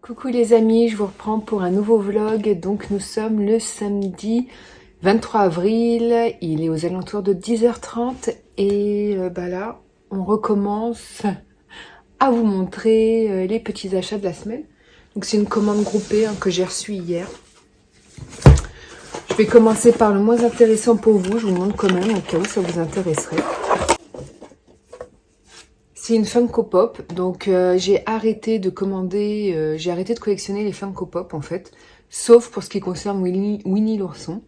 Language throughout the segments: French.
Coucou les amis, je vous reprends pour un nouveau vlog. Donc nous sommes le samedi 23 avril, il est aux alentours de 10h30 et là on recommence à vous montrer les petits achats de la semaine. Donc c'est une commande groupée que j'ai reçue hier. Je vais commencer par le moins intéressant pour vous, je vous montre quand même au cas où ça vous intéresserait. C'est une Funko Pop, donc j'ai arrêté de commander, j'ai arrêté de collectionner les Funko Pop en fait, sauf pour ce qui concerne Winnie l'ourson.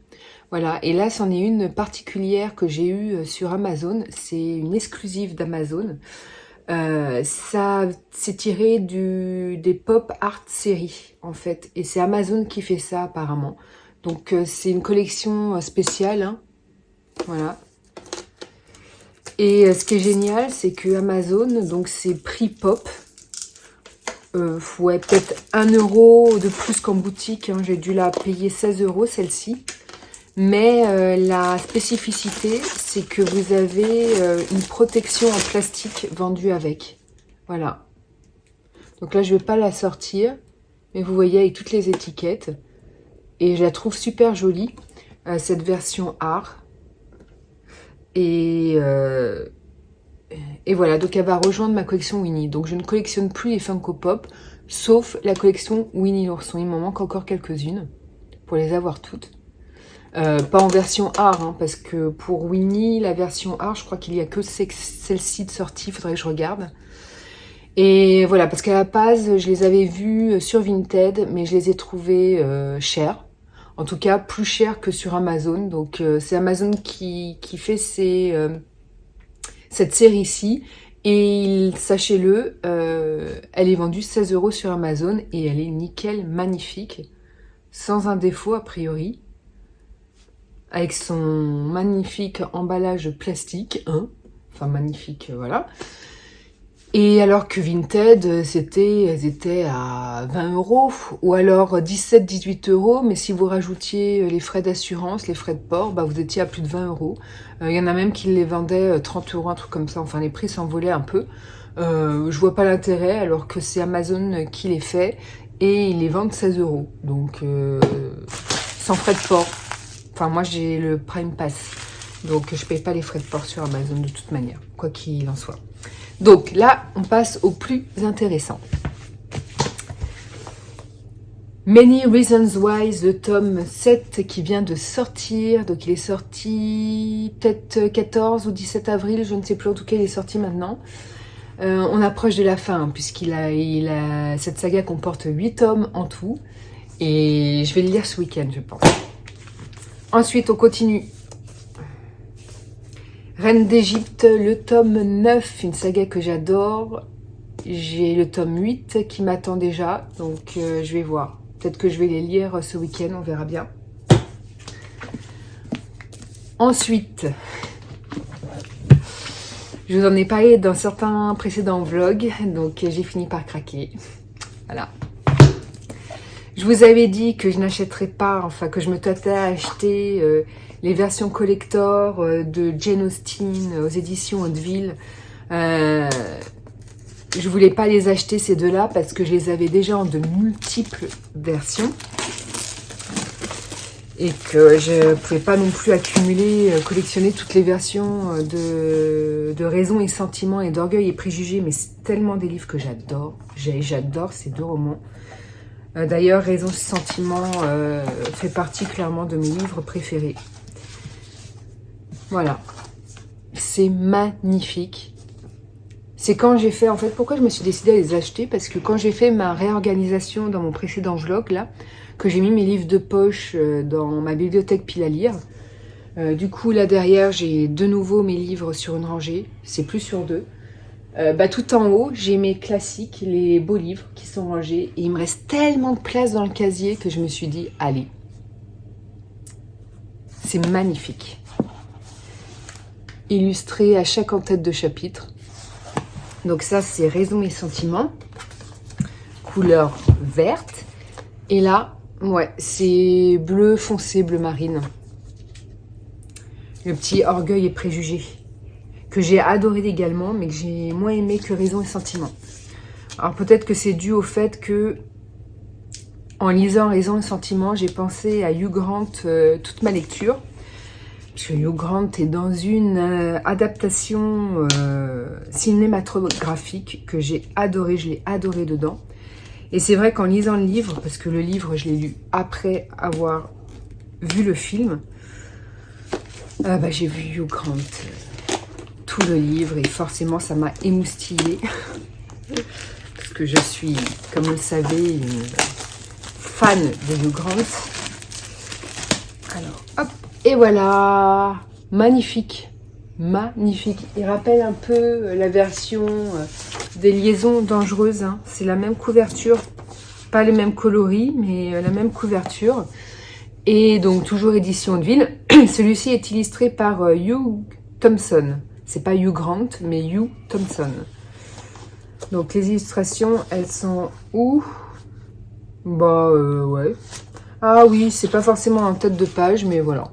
Voilà, et là c'en est une particulière que j'ai eue sur Amazon, c'est une exclusive d'Amazon. Ça c'est tiré des Pop Art Series en fait, et c'est Amazon qui fait ça apparemment. Donc c'est une collection spéciale, hein. Voilà. Et ce qui est génial, c'est que Amazon, donc c'est prix pop. Ouais, peut-être 1 € de plus qu'en boutique. Hein. J'ai dû la payer 16 € celle-ci. Mais la spécificité, c'est que vous avez une protection en plastique vendue avec. Voilà. Donc là, je ne vais pas la sortir. Mais vous voyez avec toutes les étiquettes. Et je la trouve super jolie, cette version art. Et voilà, donc elle va rejoindre ma collection Winnie. Donc je ne collectionne plus les Funko Pop, sauf la collection Winnie l'ourson. Il m'en manque encore quelques-unes pour les avoir toutes. Pas en version art, hein, parce que pour Winnie, la version art, je crois qu'il n'y a que celle-ci de sortie, il faudrait que je regarde. Et voilà, parce qu'à la base, je les avais vues sur Vinted, mais je les ai trouvées chères. En tout cas, plus cher que sur Amazon. Donc, c'est Amazon qui fait cette série-ci. Et sachez-le, elle est vendue 16 € sur Amazon. Et elle est nickel, magnifique. Sans un défaut, a priori. Avec son magnifique emballage plastique. Hein, enfin, magnifique, voilà. Et alors que Vinted, elles étaient à 20 € ou alors 17-18 €. Mais si vous rajoutiez les frais d'assurance, les frais de port, vous étiez à plus de 20 €. Il y en a même qui les vendaient 30 €, un truc comme ça. Enfin, les prix s'envolaient un peu. Je vois pas l'intérêt alors que c'est Amazon qui les fait et ils les vendent 16 €. Donc, sans frais de port. Enfin, moi, j'ai le Prime Pass. Donc, je paye pas les frais de port sur Amazon de toute manière, quoi qu'il en soit. Donc là, on passe au plus intéressant. Many Reasons Why, le tome 7 qui vient de sortir. Donc il est sorti peut-être 14 ou 17 avril, je ne sais plus, en tout cas il est sorti maintenant. On approche de la fin, hein, cette saga comporte 8 tomes en tout. Et je vais le lire ce week-end, je pense. Ensuite, on continue. Reine d'Égypte, le tome 9, une saga que j'adore. J'ai le tome 8 qui m'attend déjà, donc je vais voir. Peut-être que je vais les lire ce week-end, on verra bien. Ensuite, je vous en ai parlé dans certains précédents vlogs, donc j'ai fini par craquer. Voilà. Je vous avais dit que je n'achèterais pas, enfin que je me tâtais à acheter les versions collector de Jane Austen aux éditions Hauteville. Je voulais pas les acheter ces deux-là parce que je les avais déjà en de multiples versions. Et que je pouvais pas non plus accumuler, collectionner toutes les versions de Raison et Sentiment et d'Orgueil et Préjugés. Mais c'est tellement des livres que j'adore. J'adore ces deux romans. D'ailleurs, Raison et Sentiment fait partie clairement de mes livres préférés. Voilà. C'est magnifique. C'est quand j'ai fait, en fait, pourquoi je me suis décidée à les acheter? Parce que quand j'ai fait ma réorganisation dans mon précédent vlog, là, que j'ai mis mes livres de poche dans ma bibliothèque pile à lire, du coup, là derrière, j'ai de nouveau mes livres sur une rangée. C'est plus sur deux. Tout en haut, j'ai mes classiques, les beaux livres qui sont rangés. Et il me reste tellement de place dans le casier que je me suis dit, allez. C'est magnifique. Illustré à chaque en-tête de chapitre. Donc ça, c'est Raison et Sentiment. Couleur verte. Et là, ouais, c'est bleu foncé, bleu marine. Le petit Orgueil et Préjugés. Que j'ai adoré également, mais que j'ai moins aimé que Raison et Sentiment. Alors peut-être que c'est dû au fait que En lisant Raison et Sentiment, j'ai pensé à Hugh Grant toute ma lecture. Parce que Hugh Grant est dans une adaptation cinématographique que j'ai adoré, je l'ai adoré dedans. Et c'est vrai qu'en lisant le livre, parce que le livre, je l'ai lu après avoir vu le film, j'ai vu Hugh Grant, tout le livre, et forcément, ça m'a émoustillée. Parce que je suis, comme vous le savez, une fan de Hugh Grant. Alors, hop, et voilà, magnifique, magnifique. Il rappelle un peu la version des Liaisons dangereuses, hein. C'est la même couverture, pas les mêmes coloris, mais la même couverture. Et donc, toujours édition de ville. Celui-ci est illustré par Hugh Thompson. C'est pas Hugh Grant, mais Hugh Thompson. Donc, les illustrations, elles sont où? Ouais. Ah oui, c'est pas forcément en tête de page, mais voilà.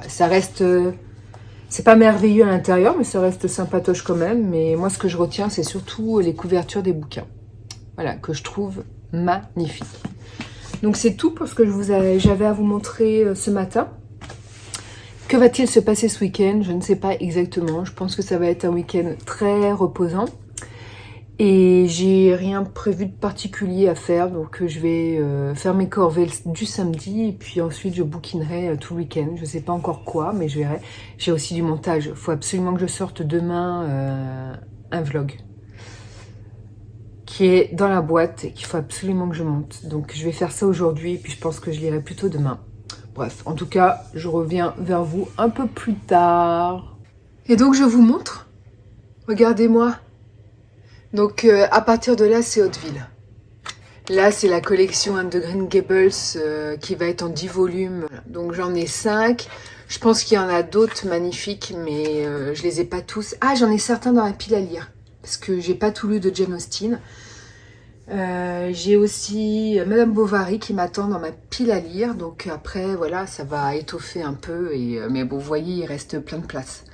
Ça reste... c'est pas merveilleux à l'intérieur, mais ça reste sympatoche quand même. Mais moi, ce que je retiens, c'est surtout les couvertures des bouquins. Voilà, que je trouve magnifiques. Donc, c'est tout pour ce que j'avais à vous montrer ce matin. Que va-t-il se passer ce week-end? Je ne sais pas exactement. Je pense que ça va être un week-end très reposant. Et j'ai rien prévu de particulier à faire, donc je vais faire mes corvées du samedi et puis ensuite je bouquinerai tout le week-end. Je ne sais pas encore quoi, mais je verrai. J'ai aussi du montage. Il faut absolument que je sorte demain un vlog qui est dans la boîte et qu'il faut absolument que je monte. Donc je vais faire ça aujourd'hui et puis je pense que je lirai plutôt demain. Bref, en tout cas, je reviens vers vous un peu plus tard. Et donc je vous montre. Regardez-moi. Donc, à partir de là, c'est Hauteville. Là, c'est la collection Anne de Green Gables qui va être en 10 volumes. Donc, j'en ai 5. Je pense qu'il y en a d'autres magnifiques, mais je les ai pas tous. Ah, j'en ai certains dans la pile à lire. Parce que j'ai pas tout lu de Jane Austen. J'ai aussi Madame Bovary qui m'attend dans ma pile à lire. Donc, après, voilà, ça va étoffer un peu. Mais bon, vous voyez, il reste plein de place.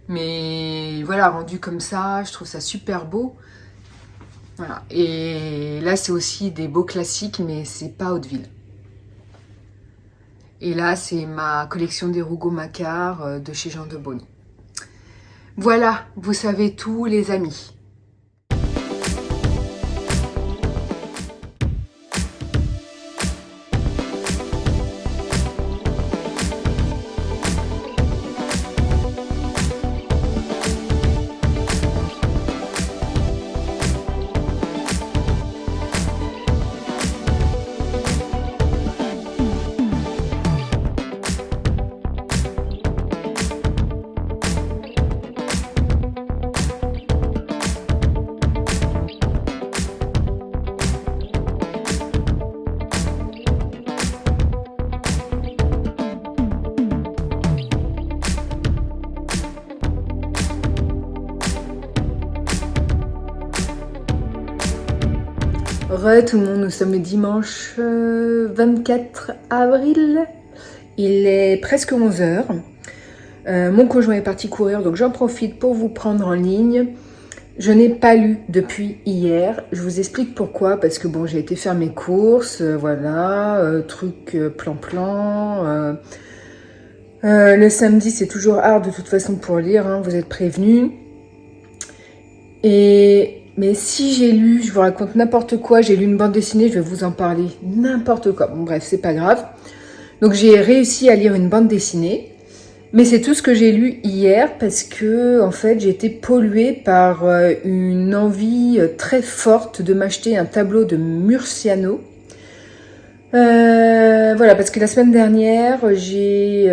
Mais voilà, rendu comme ça, je trouve ça super beau. Voilà. Et là, c'est aussi des beaux classiques, mais c'est pas Hauteville. Et là, c'est ma collection des Rougon-Macquart de chez Jean de Beaune. Voilà, vous savez tout, les amis. Tout le monde, nous sommes le dimanche 24 avril, il est presque 11 h. Mon conjoint est parti courir, donc j'en profite pour vous prendre en ligne. Je n'ai pas lu depuis hier, je vous explique pourquoi, parce que bon, j'ai été faire mes courses, voilà, truc plan-plan. Le samedi, c'est toujours hard de toute façon pour lire, hein, vous êtes prévenus. Mais si j'ai lu, je vous raconte n'importe quoi, j'ai lu une bande dessinée, je vais vous en parler, n'importe quoi. Bon bref, c'est pas grave. Donc j'ai réussi à lire une bande dessinée, mais c'est tout ce que j'ai lu hier parce que en fait j'ai été polluée par une envie très forte de m'acheter un tableau de Murciano. Voilà, parce que la semaine dernière, j'ai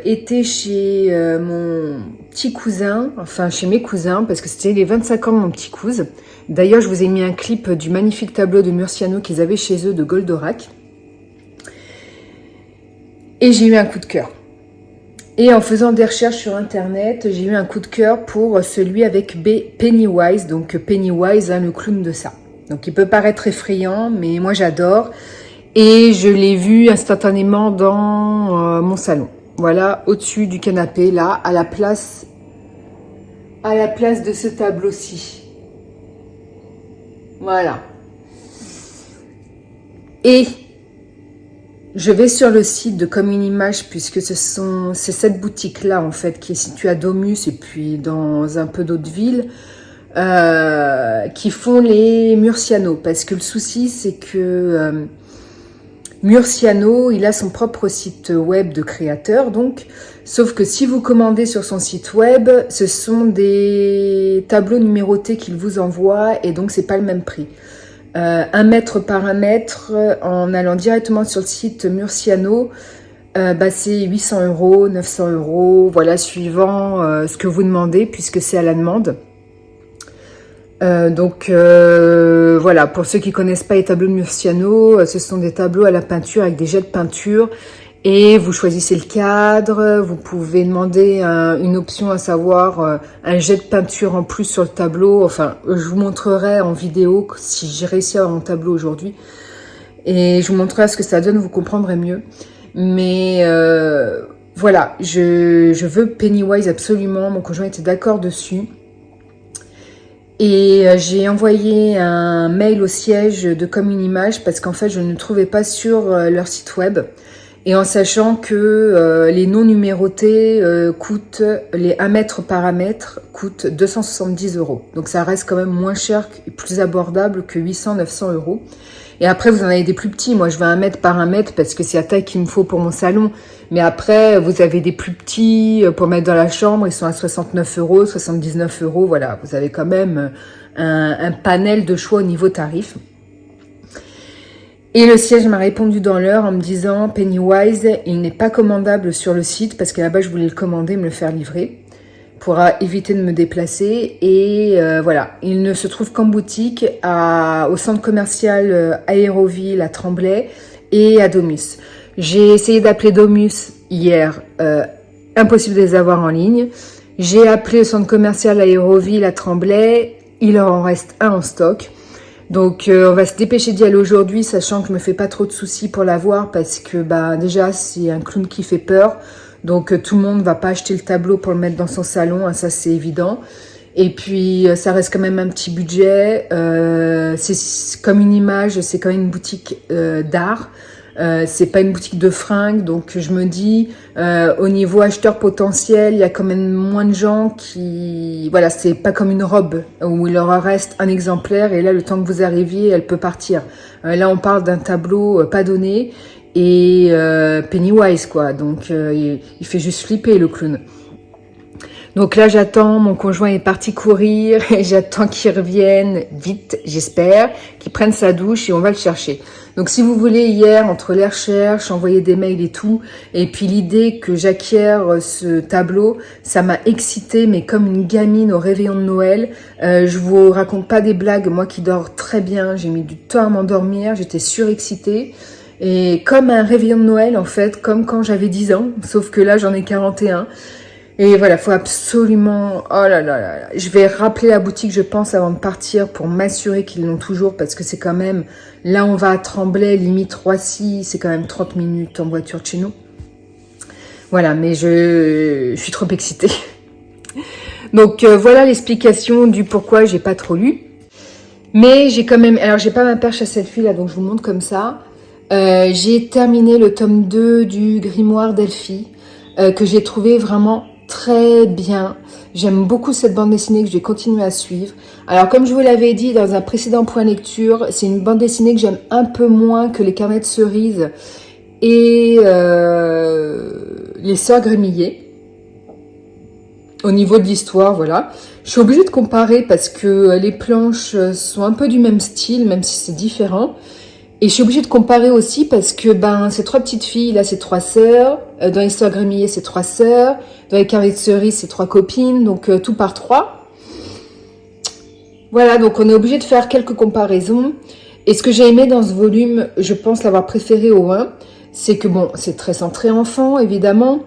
été chez mon petit cousin, enfin chez mes cousins, parce que c'était les 25 ans de mon petit cousin. D'ailleurs, je vous ai mis un clip du magnifique tableau de Murciano qu'ils avaient chez eux de Goldorak. Et j'ai eu un coup de cœur. Et en faisant des recherches sur internet, j'ai eu un coup de cœur pour celui avec Pennywise, donc Pennywise, hein, le clown de ça. Donc il peut paraître effrayant, mais moi j'adore. Et je l'ai vu instantanément dans mon salon. Voilà, au-dessus du canapé, là, à la place de ce tableau-ci. Voilà. Et je vais sur le site de Comme une image, puisque c'est cette boutique-là, en fait, qui est située à Domus et puis dans un peu d'autres villes, qui font les Murciano. Parce que le souci, c'est que Murciano, il a son propre site web de créateur, donc, sauf que si vous commandez sur son site web, ce sont des tableaux numérotés qu'il vous envoie, et donc c'est pas le même prix. 1 mètre par 1 mètre, en allant directement sur le site Murciano, c'est 800 €, 900 €, voilà, suivant ce que vous demandez, puisque c'est à la demande. Voilà, pour ceux qui connaissent pas les tableaux de Murciano, ce sont des tableaux à la peinture avec des jets de peinture, et vous choisissez le cadre. Vous pouvez demander une option, à savoir un jet de peinture en plus sur le tableau. Enfin, je vous montrerai en vidéo si j'ai réussi à avoir mon tableau aujourd'hui, et je vous montrerai ce que ça donne, vous comprendrez mieux. Mais voilà, je veux Pennywise absolument, mon conjoint était d'accord dessus. Et j'ai envoyé un mail au siège de Comme une image, parce qu'en fait je ne le trouvais pas sur leur site web. Et en sachant que les non numérotés coûtent, les 1 mètre par 1 mètre coûtent 270 €. Donc ça reste quand même moins cher et plus abordable que 800-900 €. Et après, vous en avez des plus petits. Moi, je veux 1 mètre par 1 mètre parce que c'est la taille qu'il me faut pour mon salon. Mais après, vous avez des plus petits pour mettre dans la chambre. Ils sont à 69 €, 79 €. Voilà, vous avez quand même un panel de choix au niveau tarif. Et le siège m'a répondu dans l'heure en me disant « Pennywise, il n'est pas commandable sur le site parce qu'à la base, je voulais le commander, me le faire livrer pour éviter de me déplacer. Et voilà, il ne se trouve qu'en boutique au centre commercial Aéroville à Tremblay et à Domus. J'ai essayé d'appeler Domus hier, impossible de les avoir en ligne. J'ai appelé le centre commercial Aéroville à Tremblay, il en reste un en stock. Donc on va se dépêcher d'y aller aujourd'hui, sachant que je me fais pas trop de soucis pour l'avoir, parce que déjà c'est un clown qui fait peur. Donc tout le monde va pas acheter le tableau pour le mettre dans son salon, hein, ça c'est évident. Et puis ça reste quand même un petit budget. C'est Comme une image, c'est quand même une boutique d'art. C'est pas une boutique de fringues, donc je me dis au niveau acheteur potentiel, il y a quand même moins de gens qui... Voilà, c'est pas comme une robe où il leur reste un exemplaire et là le temps que vous arriviez, elle peut partir. Là on parle d'un tableau pas donné et Pennywise quoi, donc il fait juste flipper le clown. Donc là, j'attends, mon conjoint est parti courir, et j'attends qu'il revienne vite, j'espère, qu'il prenne sa douche et on va le chercher. Donc si vous voulez, hier, entre les recherches, envoyer des mails et tout, et puis l'idée que j'acquière ce tableau, ça m'a excitée, mais comme une gamine au réveillon de Noël. Je vous raconte pas des blagues, moi qui dors très bien, j'ai mis du temps à m'endormir, j'étais surexcitée. Et comme un réveillon de Noël, en fait, comme quand j'avais 10 ans, sauf que là, j'en ai 41. Et voilà, faut absolument... Oh là là là là. Je vais rappeler la boutique, je pense, avant de partir pour m'assurer qu'ils l'ont toujours, parce que c'est quand même... Là, on va à Tremblay, limite Roissy, c'est quand même 30 minutes en voiture de chez nous. Voilà, mais je suis trop excitée. Donc, voilà l'explication du pourquoi j'ai pas trop lu. Mais j'ai quand même... Alors, j'ai pas ma perche à cette fille, là, donc je vous montre comme ça. J'ai terminé le tome 2 du Grimoire d'Elphie, que j'ai trouvé vraiment... très bien. J'aime beaucoup cette bande dessinée que je vais continuer à suivre. Alors, comme je vous l'avais dit dans un précédent point lecture, c'est une bande dessinée que j'aime un peu moins que les Carnets de cerises et les Sœurs Grémillé. Au niveau de l'histoire, voilà. Je suis obligée de comparer parce que les planches sont un peu du même style, même si c'est différent. Et je suis obligée de comparer aussi parce que ces 3 petites filles, là, c'est 3 sœurs. Dans les Sœurs Grémillé, c'est 3 sœurs. Dans les Carnets de cerises, c'est 3 copines. Donc, tout par 3. Voilà, donc on est obligé de faire quelques comparaisons. Et ce que j'ai aimé dans ce volume, je pense l'avoir préféré au 1, c'est que, bon, c'est très centré enfant, évidemment.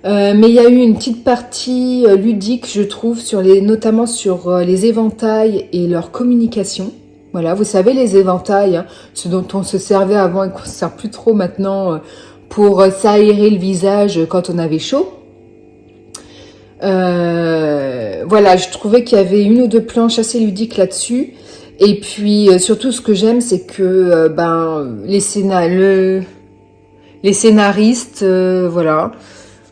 Mais il y a eu une petite partie ludique, je trouve, notamment sur les éventails et leur communication. Voilà, vous savez, les éventails, hein, ce dont on se servait avant et qu'on ne se sert plus trop maintenant pour s'aérer le visage quand on avait chaud. Voilà, je trouvais qu'il y avait 1 ou 2 planches assez ludiques là-dessus. Et puis surtout ce que j'aime, c'est que les scénaristes, voilà,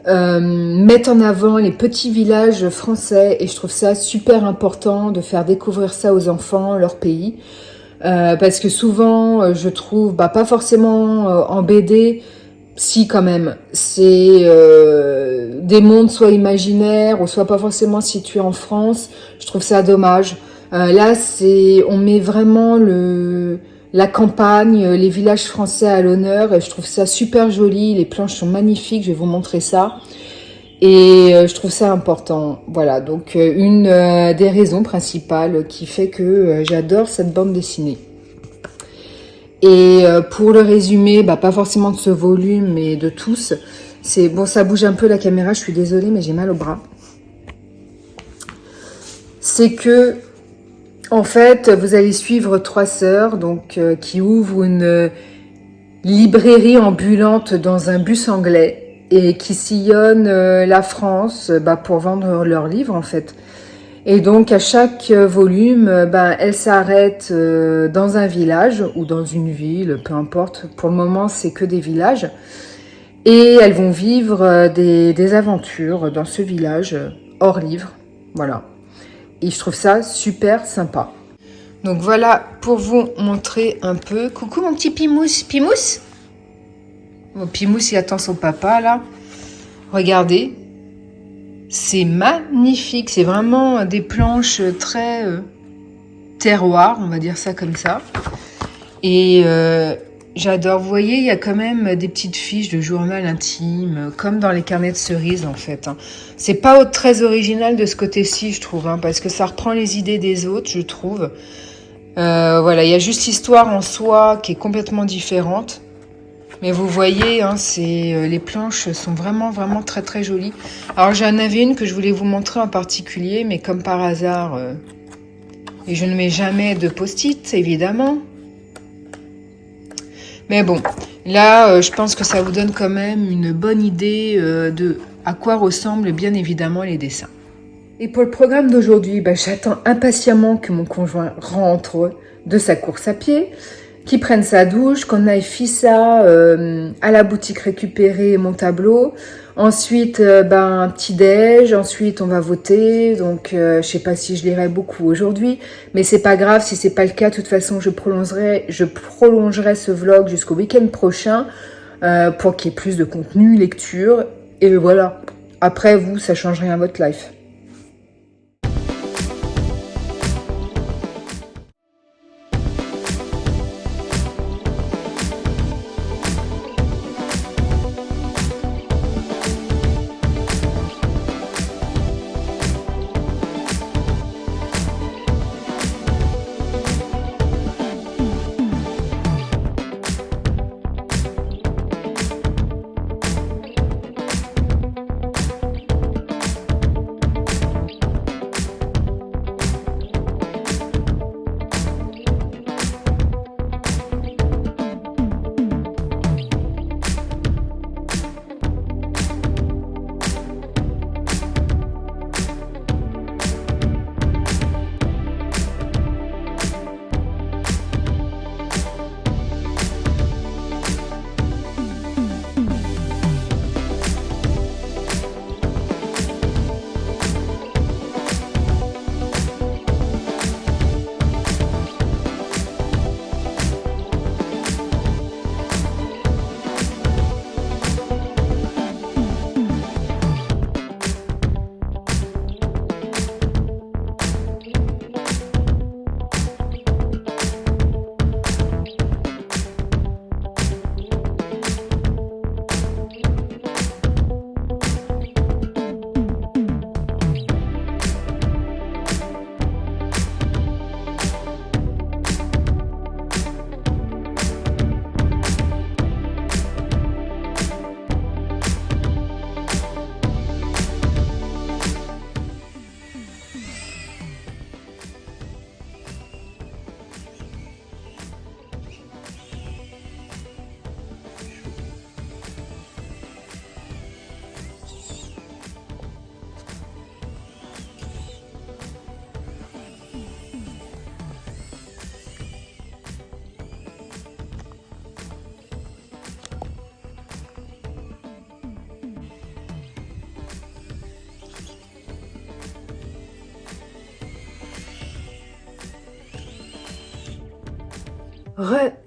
mettent en avant les petits villages français, et je trouve ça super important de faire découvrir ça aux enfants, leur pays. Parce que souvent, je trouve, pas forcément en BD, si quand même, c'est des mondes soit imaginaires ou soit pas forcément situés en France. Je trouve ça dommage. Là, on met vraiment la campagne, les villages français à l'honneur, et je trouve ça super joli. Les planches sont magnifiques. Je vais vous montrer ça. Et je trouve ça important. Voilà, donc une des raisons principales qui fait que j'adore cette bande dessinée. Et pour le résumé, pas forcément de ce volume, mais de tous, c'est bon, ça bouge un peu la caméra, je suis désolée, mais j'ai mal au bras. C'est que, en fait, vous allez suivre 3 sœurs, donc qui ouvrent une librairie ambulante dans un bus anglais et qui sillonnent la France pour vendre leurs livres, en fait. Et donc à chaque volume, elles s'arrêtent dans un village ou dans une ville, peu importe. Pour le moment, c'est que des villages. Et elles vont vivre des aventures dans ce village hors livre. Voilà. Et je trouve ça super sympa. Donc voilà pour vous montrer un peu. Coucou mon petit Pimousse. Pimousse ? Mon Pimousse, il attend son papa là. Regardez. C'est magnifique, c'est vraiment des planches très terroir, on va dire ça comme ça. Et j'adore, vous voyez, il y a quand même des petites fiches de journal intime, comme dans les carnets de cerises en fait. C'est pas très original de ce côté-ci, je trouve, parce que ça reprend les idées des autres, je trouve. Voilà, il y a juste l'histoire en soi qui est complètement différente. Mais vous voyez, les planches sont vraiment, vraiment très, très jolies. Alors, j'en avais une que je voulais vous montrer en particulier, mais comme par hasard, et je ne mets jamais de post-it, évidemment. Mais bon, là, je pense que ça vous donne quand même une bonne idée de à quoi ressemblent bien évidemment les dessins. Et pour le programme d'aujourd'hui, j'attends impatiemment que mon conjoint rentre de sa course à pied, qu'il prenne sa douche, qu'on aille Fissa à la boutique récupérer mon tableau. Ensuite, un petit déj. Ensuite, on va voter. Donc, je sais pas si je lirai beaucoup aujourd'hui, mais c'est pas grave si c'est pas le cas. De toute façon, je prolongerai ce vlog jusqu'au week-end prochain pour qu'il y ait plus de contenu, lecture. Et voilà. Après, vous, ça change rien à votre life.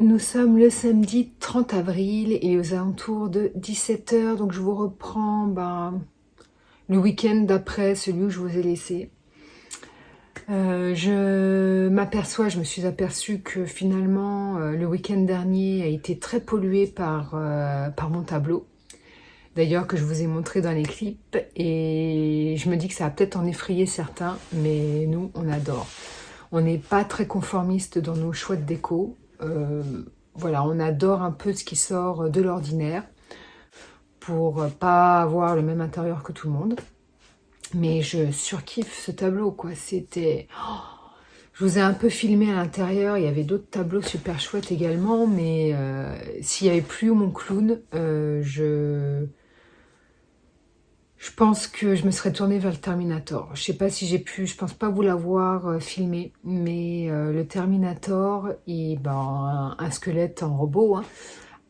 Nous sommes le samedi 30 avril et aux alentours de 17h, donc je vous reprends le week-end d'après celui où je vous ai laissé. Je me suis aperçue que finalement le week-end dernier a été très pollué par mon tableau. D'ailleurs que je vous ai montré dans les clips et je me dis que ça va peut-être en effrayer certains, mais nous on adore. On n'est pas très conformiste dans nos choix de déco. Voilà, on adore un peu ce qui sort de l'ordinaire pour pas avoir le même intérieur que tout le monde. Mais je surkiffe ce tableau, quoi. C'était... je vous ai un peu filmé à l'intérieur, il y avait d'autres tableaux super chouettes également, mais s'il n'y avait plus mon clown, je pense que je me serais tournée vers le Terminator. Je sais pas si j'ai pu, je pense pas vous l'avoir filmé, mais le Terminator, un squelette en robot, hein,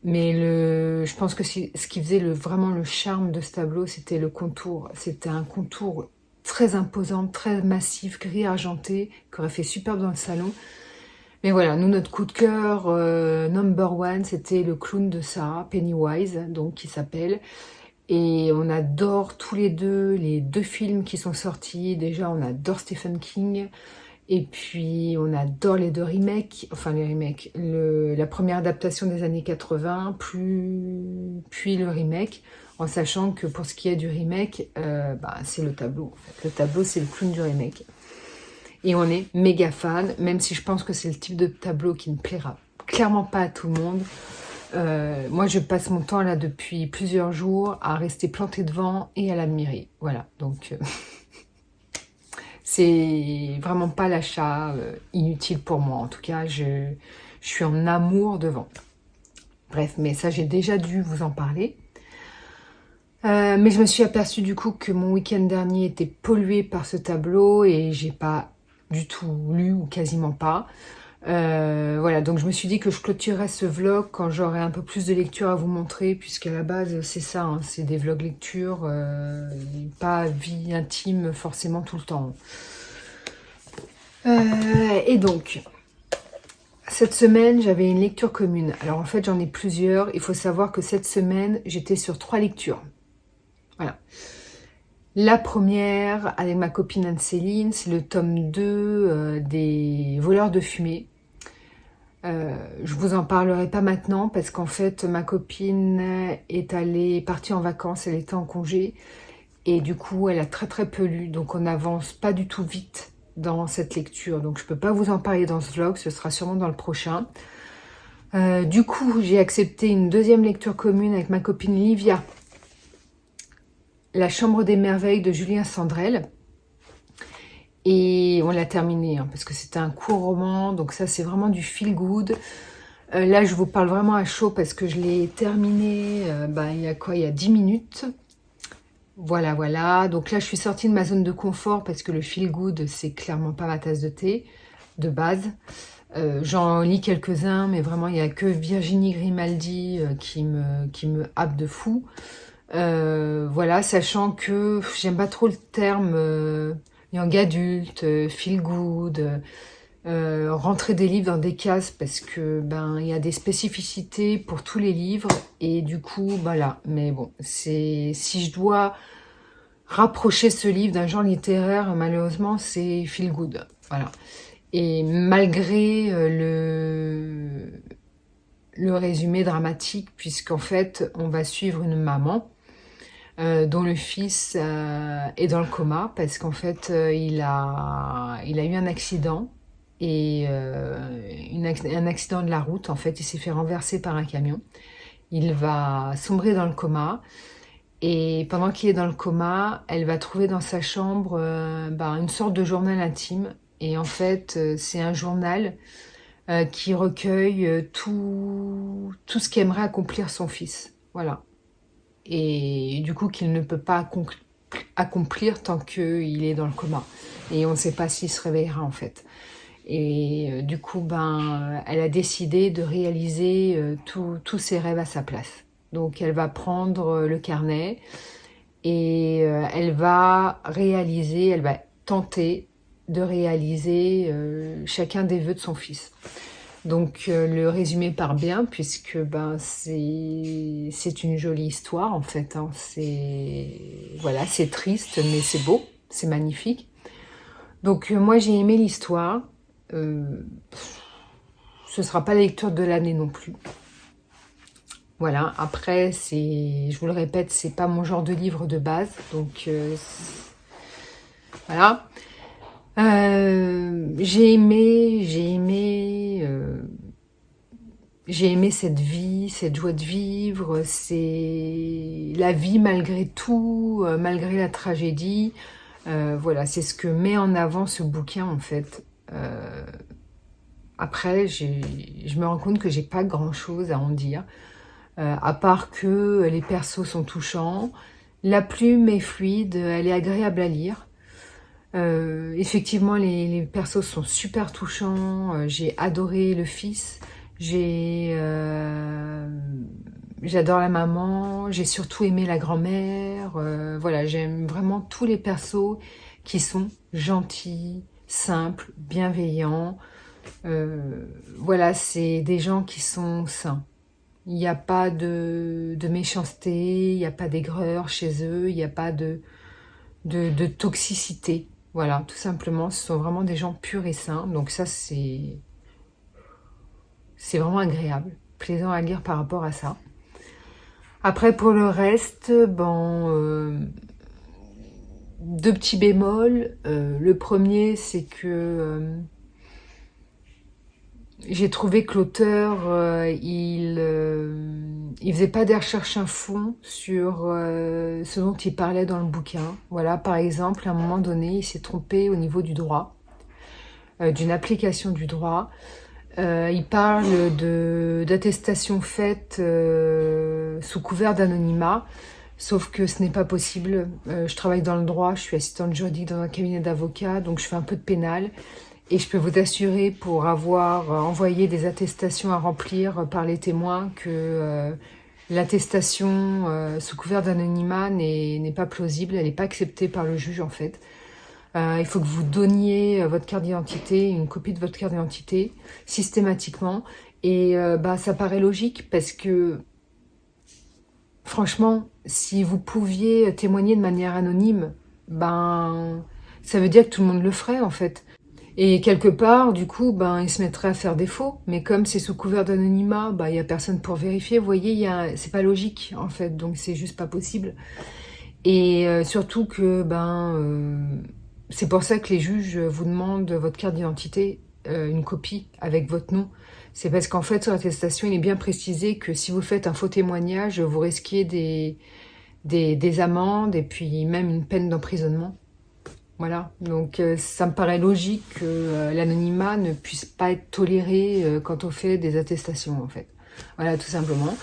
mais je pense que ce qui faisait vraiment le charme de ce tableau, c'était le contour. C'était un contour très imposant, très massif, gris argenté, qui aurait fait superbe dans le salon. Mais voilà, nous, notre coup de cœur number one, c'était le clown de Sarah, Pennywise, donc qui s'appelle. Et on adore tous les deux films qui sont sortis. Déjà, on adore Stephen King. Et puis, on adore les deux remakes. Enfin, les remakes. La première adaptation des années 80, puis le remake. En sachant que pour ce qui est du remake, c'est le tableau. En fait. Le tableau, c'est le clown du remake. Et on est méga fan, même si je pense que c'est le type de tableau qui ne plaira clairement pas à tout le monde. Moi, je passe mon temps là depuis plusieurs jours à rester plantée devant et à l'admirer. Voilà, donc c'est vraiment pas l'achat inutile pour moi. En tout cas, je suis en amour devant. Bref, mais ça, j'ai déjà dû vous en parler. Mais je me suis aperçue du coup que mon week-end dernier était pollué par ce tableau et j'ai pas du tout lu ou quasiment pas. Voilà, donc je me suis dit que je clôturerais ce vlog quand j'aurai un peu plus de lecture à vous montrer, puisqu'à la base c'est ça, hein, c'est des vlogs lecture, pas vie intime forcément tout le temps. Et donc, cette semaine j'avais une lecture commune. Alors en fait j'en ai plusieurs, il faut savoir que cette semaine j'étais sur 3 lectures. Voilà. La première, avec ma copine Anne-Céline, c'est le tome 2 des Voleurs de fumée. Je vous en parlerai pas maintenant parce qu'en fait ma copine est partie en vacances, elle était en congé et du coup elle a très très peu lu, donc on n'avance pas du tout vite dans cette lecture, donc je peux pas vous en parler dans ce vlog, ce sera sûrement dans le prochain. Du coup j'ai accepté une deuxième lecture commune avec ma copine Livia, La Chambre des Merveilles de Julien Sandrel. Et on l'a terminé, hein, parce que c'était un court roman, donc ça c'est vraiment du feel good. Là je vous parle vraiment à chaud parce que je l'ai terminé il y a quoi, il y a 10 minutes. Voilà, donc là je suis sortie de ma zone de confort parce que le feel good c'est clairement pas ma tasse de thé, de base. J'en lis quelques-uns, mais vraiment il n'y a que Virginie Grimaldi qui me happe de fou. Voilà, sachant que j'aime pas trop le terme... young adulte, feel good, rentrer des livres dans des cases parce que il y a des spécificités pour tous les livres et du coup voilà. Mais bon, si je dois rapprocher ce livre d'un genre littéraire, malheureusement c'est feel good. Voilà. Et malgré le résumé dramatique, puisqu'en fait on va suivre une maman dont le fils est dans le coma parce qu'en fait il a eu un accident et un accident de la route. En fait il s'est fait renverser par un camion, il va sombrer dans le coma et pendant qu'il est dans le coma elle va trouver dans sa chambre une sorte de journal intime et en fait c'est un journal qui recueille tout ce qu'aimerait accomplir son fils, voilà. Et du coup qu'il ne peut pas accomplir tant qu'il est dans le coma. Et on ne sait pas s'il se réveillera en fait. Et du coup, elle a décidé de réaliser tous ses rêves à sa place. Donc elle va prendre le carnet et elle va tenter de réaliser chacun des vœux de son fils. Donc le résumé part bien puisque ben c'est une jolie histoire en fait, hein. Voilà, c'est triste mais c'est beau, c'est magnifique. Donc moi j'ai aimé l'histoire. Ce sera pas la lecture de l'année non plus. Voilà, après je vous le répète, c'est pas mon genre de livre de base, donc voilà. J'ai aimé cette vie, cette joie de vivre, c'est la vie malgré tout, malgré la tragédie. Voilà, c'est ce que met en avant ce bouquin en fait. Après, je me rends compte que j'ai pas grand-chose à en dire, à part que les persos sont touchants, la plume est fluide, elle est agréable à lire. Effectivement, les persos sont super touchants. J'ai adoré le fils. J'adore la maman. J'ai surtout aimé la grand-mère. Voilà, j'aime vraiment tous les persos qui sont gentils, simples, bienveillants. Voilà, c'est des gens qui sont sains. Il n'y a pas de méchanceté, il n'y a pas d'aigreur chez eux, il n'y a pas de toxicité. Voilà, tout simplement, ce sont vraiment des gens purs et sains. Donc ça, c'est vraiment agréable, plaisant à lire par rapport à ça. Après, pour le reste, deux petits bémols. Le premier, c'est que j'ai trouvé que l'auteur, il faisait pas des recherches à fond sur ce dont il parlait dans le bouquin. Voilà, par exemple, à un moment donné, il s'est trompé au niveau du droit, d'une application du droit. Il parle d'attestations faites sous couvert d'anonymat, sauf que ce n'est pas possible. Je travaille dans le droit, je suis assistante juridique dans un cabinet d'avocats, donc je fais un peu de pénal. Et je peux vous assurer, pour avoir envoyé des attestations à remplir par les témoins, que l'attestation sous couvert d'anonymat n'est pas plausible, elle n'est pas acceptée par le juge en fait. Il faut que vous donniez votre carte d'identité, une copie de votre carte d'identité, systématiquement. Et ça paraît logique parce que, franchement, si vous pouviez témoigner de manière anonyme, ça veut dire que tout le monde le ferait en fait. Et quelque part, du coup, il se mettrait à faire des faux. Mais comme c'est sous couvert d'anonymat, il n'y a personne pour vérifier. Vous voyez, c'est pas logique, en fait. Donc, c'est juste pas possible. Et surtout que, c'est pour ça que les juges vous demandent votre carte d'identité, une copie avec votre nom. C'est parce qu'en fait, sur l'attestation, il est bien précisé que si vous faites un faux témoignage, vous risquez des amendes et puis même une peine d'emprisonnement. Voilà, donc ça me paraît logique que l'anonymat ne puisse pas être toléré quand on fait des attestations, en fait. Voilà, tout simplement.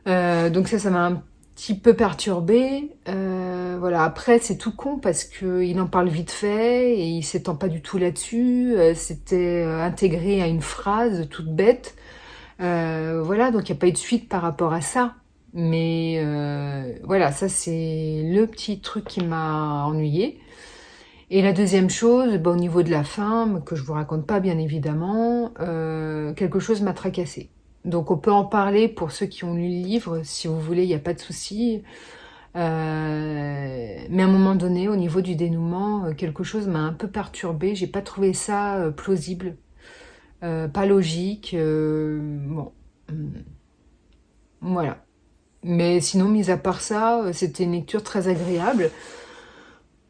Donc ça m'a un petit peu perturbée. Voilà, après, c'est tout con parce qu'il en parle vite fait et il s'étend pas du tout là-dessus. C'était intégré à une phrase toute bête. Voilà, donc il n'y a pas eu de suite par rapport à ça. Mais voilà, ça c'est le petit truc qui m'a ennuyée. Et la deuxième chose, au niveau de la fin, que je vous raconte pas bien évidemment, quelque chose m'a tracassée. Donc on peut en parler pour ceux qui ont lu le livre, si vous voulez, il n'y a pas de souci. Mais à un moment donné, au niveau du dénouement, quelque chose m'a un peu perturbée. J'ai pas trouvé ça plausible, pas logique. Bon, voilà. Mais sinon, mis à part ça, c'était une lecture très agréable,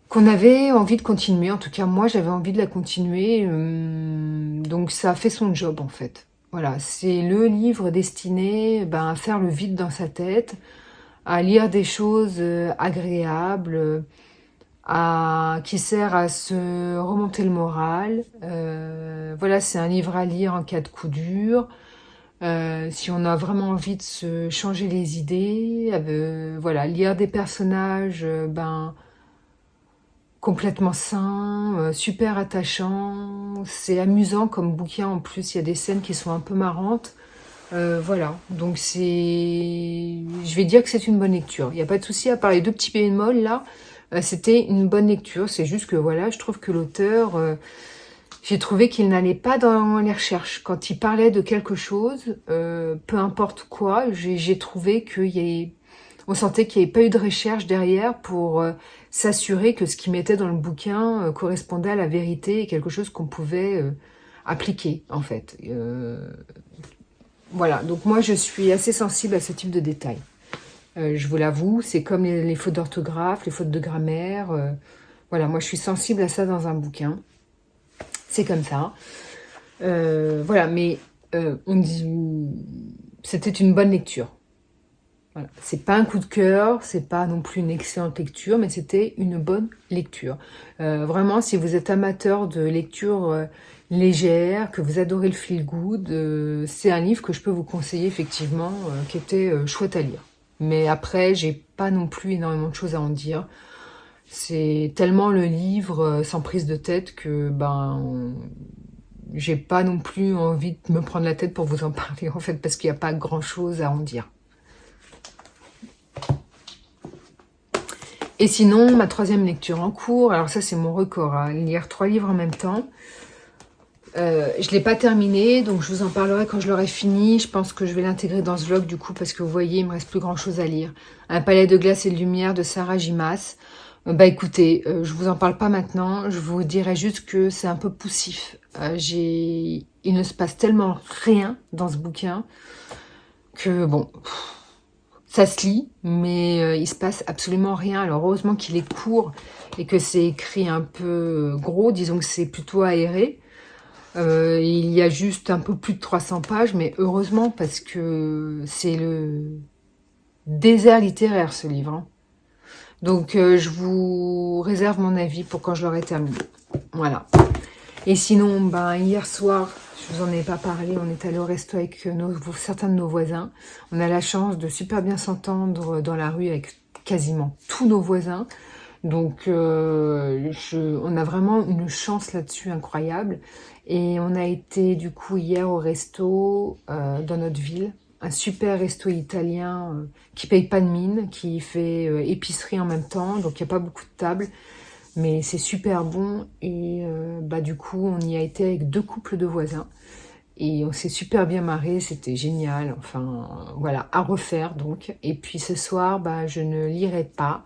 qu'on avait envie de continuer. En tout cas, moi, j'avais envie de la continuer. Donc, ça a fait son job, en fait. Voilà, c'est le livre destiné à faire le vide dans sa tête, à lire des choses agréables, qui sert à se remonter le moral. Voilà, c'est un livre à lire en cas de coup dur. Si on a vraiment envie de se changer les idées, voilà, lire des personnages, complètement sain, super attachant, c'est amusant comme bouquin en plus, il y a des scènes qui sont un peu marrantes, voilà, donc je vais dire que c'est une bonne lecture, il n'y a pas de souci, à part les deux petits bémols là, c'était une bonne lecture, c'est juste que voilà, je trouve que l'auteur, J'ai trouvé qu'il n'allait pas dans les recherches. Quand il parlait de quelque chose, peu importe quoi, j'ai trouvé on sentait qu'il n'y avait pas eu de recherche derrière pour s'assurer que ce qu'il mettait dans le bouquin correspondait à la vérité et quelque chose qu'on pouvait appliquer, en fait. Voilà, donc moi je suis assez sensible à ce type de détails. Je vous l'avoue, c'est comme les fautes d'orthographe, les fautes de grammaire. Voilà, moi je suis sensible à ça dans un bouquin. C'est comme ça. Voilà, mais c'était une bonne lecture. Voilà. C'est pas un coup de cœur, c'est pas non plus une excellente lecture, mais c'était une bonne lecture. Vraiment, si vous êtes amateur de lecture légère, que vous adorez le feel good, c'est un livre que je peux vous conseiller effectivement, qui était chouette à lire. Mais après, j'ai pas non plus énormément de choses à en dire. C'est tellement le livre sans prise de tête que j'ai pas non plus envie de me prendre la tête pour vous en parler en fait, parce qu'il n'y a pas grand chose à en dire. Et sinon, ma troisième lecture en cours, alors ça c'est mon record, hein, lire 3 livres en même temps. Je ne l'ai pas terminé, donc je vous en parlerai quand je l'aurai fini. Je pense que je vais l'intégrer dans ce vlog du coup, parce que vous voyez, il me reste plus grand chose à lire. Un palais de glace et de lumière de Sarah J. Maas. Écoutez, je vous en parle pas maintenant, je vous dirai juste que c'est un peu poussif. Il ne se passe tellement rien dans ce bouquin que bon... Ça se lit, mais il se passe absolument rien. Alors heureusement qu'il est court et que c'est écrit un peu gros, disons que c'est plutôt aéré. Il y a juste un peu plus de 300 pages, mais heureusement parce que c'est le désert littéraire ce livre. Hein. Donc je vous réserve mon avis pour quand je l'aurai terminé. Voilà. Et sinon, hier soir... Je vous en ai pas parlé, on est allé au resto avec certains de nos voisins. On a la chance de super bien s'entendre dans la rue avec quasiment tous nos voisins. Donc, on a vraiment une chance là-dessus incroyable. Et on a été du coup hier au resto dans notre ville. Un super resto italien qui paye pas de mine, qui fait épicerie en même temps. Donc, il n'y a pas beaucoup de tables. Mais c'est super bon et du coup on y a été avec 2 couples de voisins et on s'est super bien marré, c'était génial, enfin voilà, à refaire donc. Et puis ce soir je ne lirai pas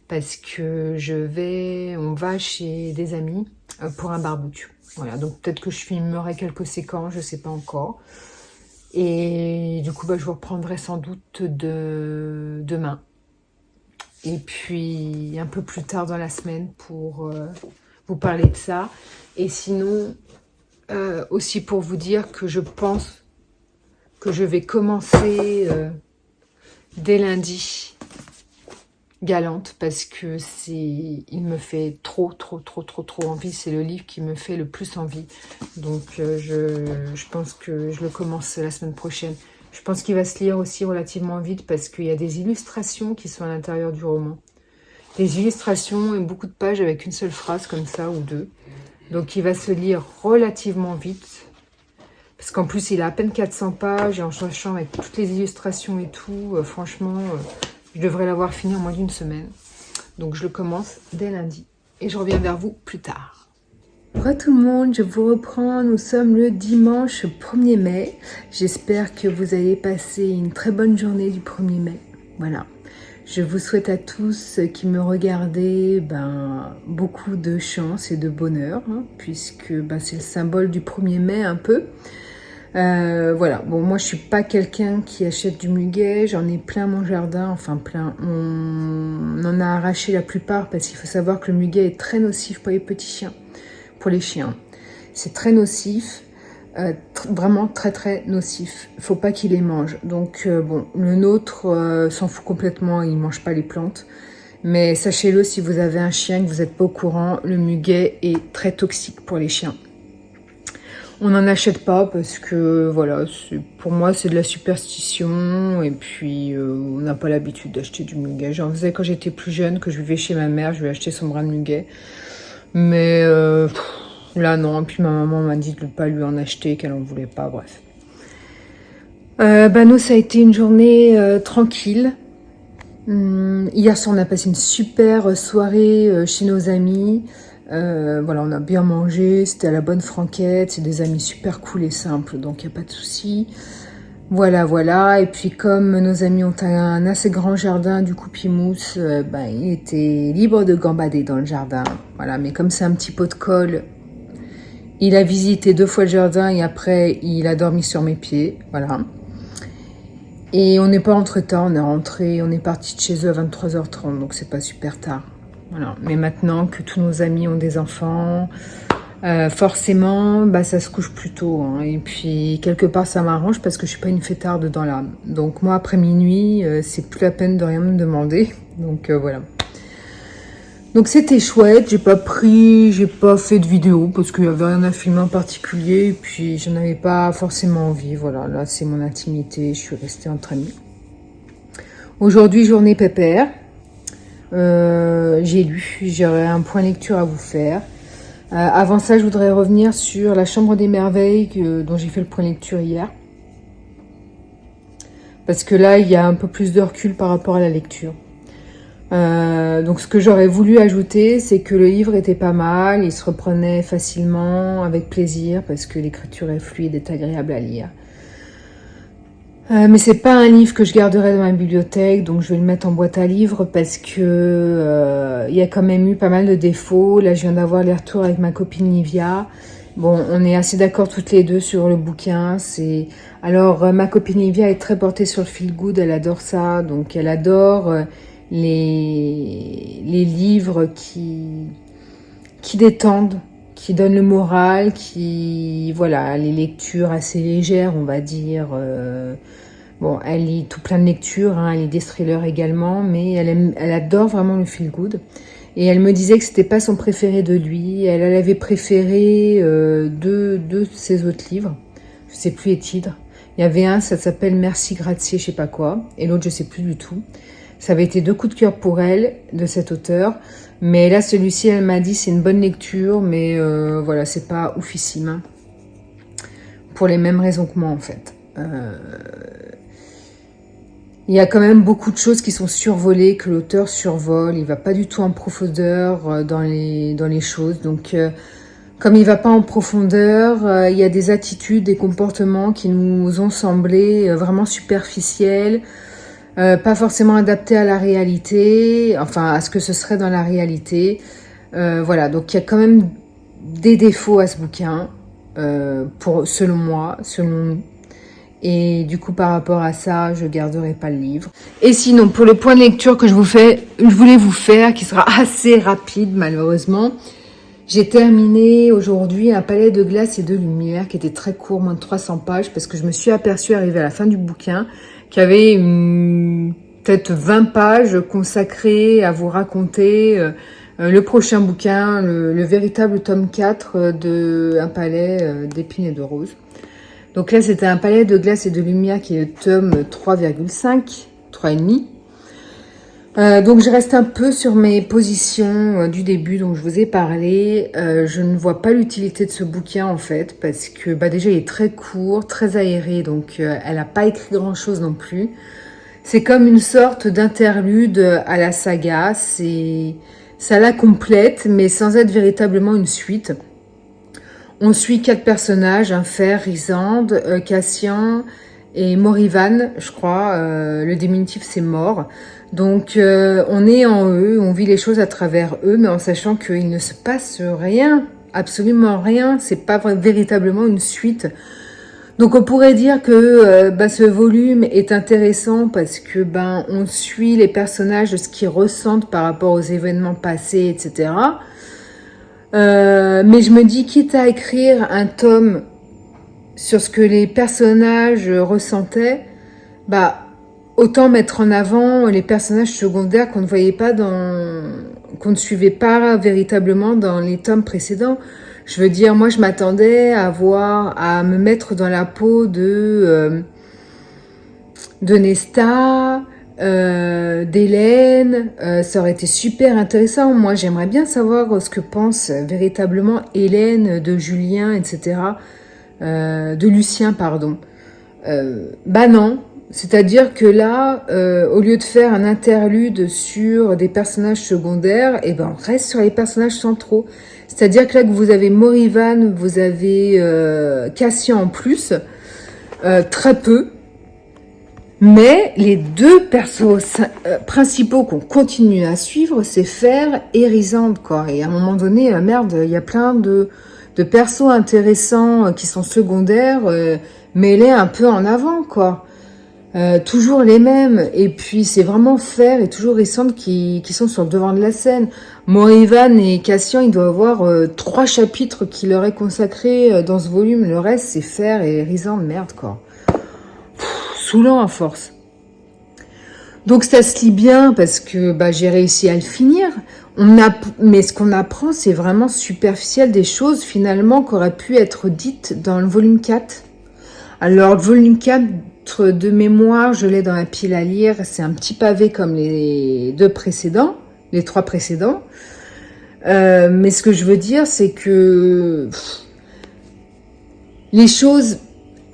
parce que on va chez des amis pour un barbecue. Voilà, donc peut-être que je filmerai quelques séquences, je sais pas encore. Et du coup je vous reprendrai sans doute demain. Et puis un peu plus tard dans la semaine pour vous parler de ça. Et sinon, aussi pour vous dire que je pense que je vais commencer dès lundi Galante parce que il me fait trop envie. C'est le livre qui me fait le plus envie. Donc je pense que je le commence la semaine prochaine. Je pense qu'il va se lire aussi relativement vite parce qu'il y a des illustrations qui sont à l'intérieur du roman. Des illustrations et beaucoup de pages avec une seule phrase comme ça ou 2. Donc il va se lire relativement vite. Parce qu'en plus il a à peine 400 pages et en sachant avec toutes les illustrations et tout, franchement, je devrais l'avoir fini en moins d'1 semaine. Donc je le commence dès lundi. Et je reviens vers vous plus tard. Bonjour tout le monde, je vous reprends, nous sommes le dimanche 1er mai. J'espère que vous avez passé une très bonne journée du 1er mai. Voilà, je vous souhaite à tous qui me regardez beaucoup de chance et de bonheur, hein, puisque c'est le symbole du 1er mai un peu. Voilà, bon moi je suis pas quelqu'un qui achète du muguet, j'en ai plein mon jardin, enfin plein, on en a arraché la plupart parce qu'il faut savoir que le muguet est très nocif pour les petits chiens. Pour les chiens. C'est très nocif, vraiment très nocif. Il ne faut pas qu'ils les mangent. Donc le nôtre s'en fout complètement, il ne mange pas les plantes. Mais sachez-le, si vous avez un chien et que vous n'êtes pas au courant, le muguet est très toxique pour les chiens. On n'en achète pas parce que voilà, pour moi c'est de la superstition et puis on n'a pas l'habitude d'acheter du muguet. J'en faisais quand j'étais plus jeune, que je vivais chez ma mère, je lui achetais son brin de muguet. Mais là non, puis ma maman m'a dit de ne pas lui en acheter, qu'elle n'en voulait pas, bref. Nous ça a été une journée tranquille. Hier soir on a passé une super soirée chez nos amis. Voilà, on a bien mangé, c'était à la bonne franquette, c'est des amis super cool et simples, donc il n'y a pas de souci. Voilà, voilà. Et puis comme nos amis ont un assez grand jardin, du coup Pimousse, il était libre de gambader dans le jardin. Voilà, mais comme c'est un petit pot de colle, il a visité 2 fois le jardin et après il a dormi sur mes pieds. Voilà. Et on n'est pas rentré tard, on est parti de chez eux à 23h30, donc c'est pas super tard. Voilà. Mais maintenant que tous nos amis ont des enfants, forcément, ça se couche plus tôt. Hein. Et puis, quelque part, ça m'arrange parce que je suis pas une fêtarde dans l'âme. Donc, moi, après minuit, c'est plus la peine de rien me demander. Donc, voilà. Donc, c'était chouette. J'ai pas fait de vidéo parce qu'il y avait rien à filmer en particulier. Et puis, j'en avais pas forcément envie. Voilà, là, c'est mon intimité. Je suis restée entre amis. Aujourd'hui, journée pépère. J'ai lu. J'aurais un point lecture à vous faire. Avant ça, je voudrais revenir sur La Chambre des Merveilles dont j'ai fait le point lecture hier. Parce que là, il y a un peu plus de recul par rapport à la lecture. Donc ce que j'aurais voulu ajouter, c'est que le livre était pas mal, il se reprenait facilement, avec plaisir, parce que l'écriture est fluide et agréable à lire. Mais c'est pas un livre que je garderai dans ma bibliothèque, donc je vais le mettre en boîte à livres parce que y a quand même eu pas mal de défauts. Là, je viens d'avoir les retours avec ma copine Livia. Bon, on est assez d'accord toutes les deux sur le bouquin. Alors ma copine Livia est très portée sur le feel good, elle adore ça, donc elle adore les livres qui détendent, qui donnent le moral, voilà, les lectures assez légères, on va dire. Bon, elle lit tout plein de lectures, hein, elle lit des thrillers également, mais elle adore vraiment le feel good. Et elle me disait que c'était pas son préféré de lui. Elle avait préféré deux de ses autres livres. Je sais plus les titres. Il y avait un, ça s'appelle Merci Grazie, je sais pas quoi, et l'autre je sais plus du tout. Ça avait été 2 coups de cœur pour elle, de cet auteur. Mais là, celui-ci, elle m'a dit, c'est une bonne lecture, mais voilà, c'est pas oufissime. Hein. Pour les mêmes raisons que moi, en fait. Il y a quand même beaucoup de choses qui sont survolées, que l'auteur survole. Il va pas du tout en profondeur dans les choses. Donc, comme il va pas en profondeur, il y a des attitudes, des comportements qui nous ont semblé vraiment superficiels. Pas forcément adapté à la réalité, enfin à ce que ce serait dans la réalité. Voilà, donc il y a quand même des défauts à ce bouquin, selon moi, selon nous. Et du coup, par rapport à ça, je garderai pas le livre. Et sinon, pour le point de lecture que je voulais vous faire, qui sera assez rapide malheureusement, j'ai terminé aujourd'hui Un palais de glace et de lumière, qui était très court, moins de 300 pages, parce que je me suis aperçue, arrivée à la fin du bouquin, qu'il y avait peut-être 20 pages consacrées à vous raconter le prochain bouquin, le véritable tome 4 de Un palais d'épines et de roses. Donc là, c'était Un palais de glace et de lumière qui est le tome 3,5, 3,5. Donc je reste un peu sur mes positions du début dont je vous ai parlé. Je ne vois pas l'utilité de ce bouquin en fait, parce que déjà il est très court, très aéré, donc elle n'a pas écrit grand chose non plus. C'est comme une sorte d'interlude à la saga, ça la complète, mais sans être véritablement une suite. On suit 4 personnages, Fer, Rysande, Cassian et Morrivan, je crois. Le diminutif, c'est mort. Donc, on est en eux, on vit les choses à travers eux, mais en sachant qu'il ne se passe rien, absolument rien. C'est pas véritablement une suite. Donc, on pourrait dire que ce volume est intéressant parce que on suit les personnages de ce qu'ils ressentent par rapport aux événements passés, etc. Mais je me dis, quitte à écrire un tome sur ce que les personnages ressentaient, autant mettre en avant les personnages secondaires qu'on ne voyait pas qu'on ne suivait pas véritablement dans les tomes précédents. Je veux dire, moi je m'attendais à me mettre dans la peau de Nesta, d'Hélène, ça aurait été super intéressant. Moi j'aimerais bien savoir ce que pense véritablement Hélène de Julien, etc. De Lucien, pardon. Non, C'est-à-dire que là, au lieu de faire un interlude sur des personnages secondaires, eh ben, on reste sur les personnages centraux. C'est-à-dire que là, que vous avez Morrivan, vous avez Cassian en plus, très peu. Mais les deux persos principaux qu'on continue à suivre, c'est Fer et Rysande, quoi. Et à un moment donné, merde, il y a plein de persos intéressants qui sont secondaires, mêlés un peu en avant, quoi. Toujours les mêmes. Et puis, c'est vraiment Fer et toujours Rysande qui sont sur le devant de la scène. Morrivan et Cassian, ils doivent avoir 3 chapitres qui leur est consacré dans ce volume. Le reste, c'est Fer et Rysande, merde, quoi. Saoulant à force. Donc ça se lit bien parce que j'ai réussi à le finir. Mais ce qu'on apprend, c'est vraiment superficiel des choses finalement qui auraient pu être dites dans le volume 4. Alors le volume 4 de mémoire, je l'ai dans la pile à lire. C'est un petit pavé comme les 3 précédents. Mais ce que je veux dire, c'est que les choses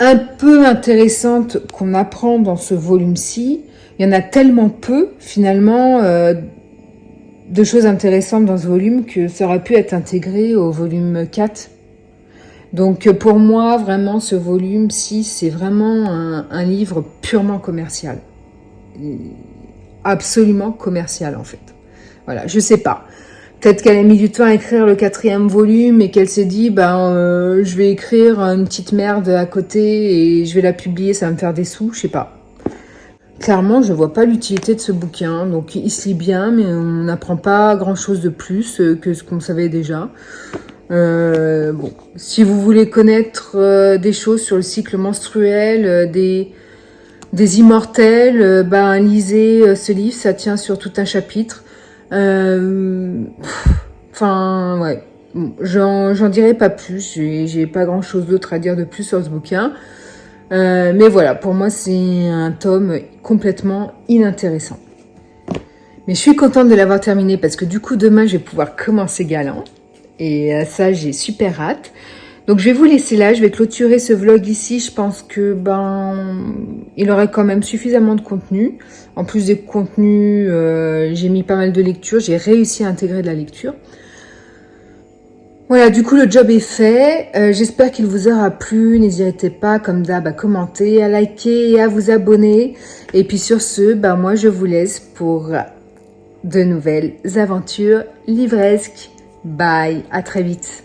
un peu intéressantes qu'on apprend dans ce volume-ci, il y en a tellement peu, finalement, de choses intéressantes dans ce volume que ça aurait pu être intégré au volume 4. Donc, pour moi, vraiment, ce volume 6, c'est vraiment un livre purement commercial. Absolument commercial, en fait. Voilà, je sais pas. Peut-être qu'elle a mis du temps à écrire le 4e volume et qu'elle s'est dit, je vais écrire une petite merde à côté et je vais la publier, ça va me faire des sous, je sais pas. Clairement, je vois pas l'utilité de ce bouquin. Donc, il se lit bien, mais on n'apprend pas grand-chose de plus que ce qu'on savait déjà. Bon, si vous voulez connaître des choses sur le cycle menstruel, des immortels, lisez ce livre, ça tient sur tout un chapitre. Enfin, ouais. Bon, j'en dirai pas plus. J'ai pas grand chose d'autre à dire de plus sur ce bouquin. Mais voilà, pour moi, c'est un tome complètement inintéressant. Mais je suis contente de l'avoir terminé parce que du coup, demain, je vais pouvoir commencer Galant. Et ça, j'ai super hâte. Donc, je vais vous laisser là. Je vais clôturer ce vlog ici. Je pense que, il aurait quand même suffisamment de contenu. En plus des contenus, j'ai mis pas mal de lectures. J'ai réussi à intégrer de la lecture. Voilà, du coup, le job est fait. J'espère qu'il vous aura plu. N'hésitez pas, comme d'hab, à commenter, à liker et à vous abonner. Et puis sur ce, moi, je vous laisse pour de nouvelles aventures livresques. Bye, à très vite.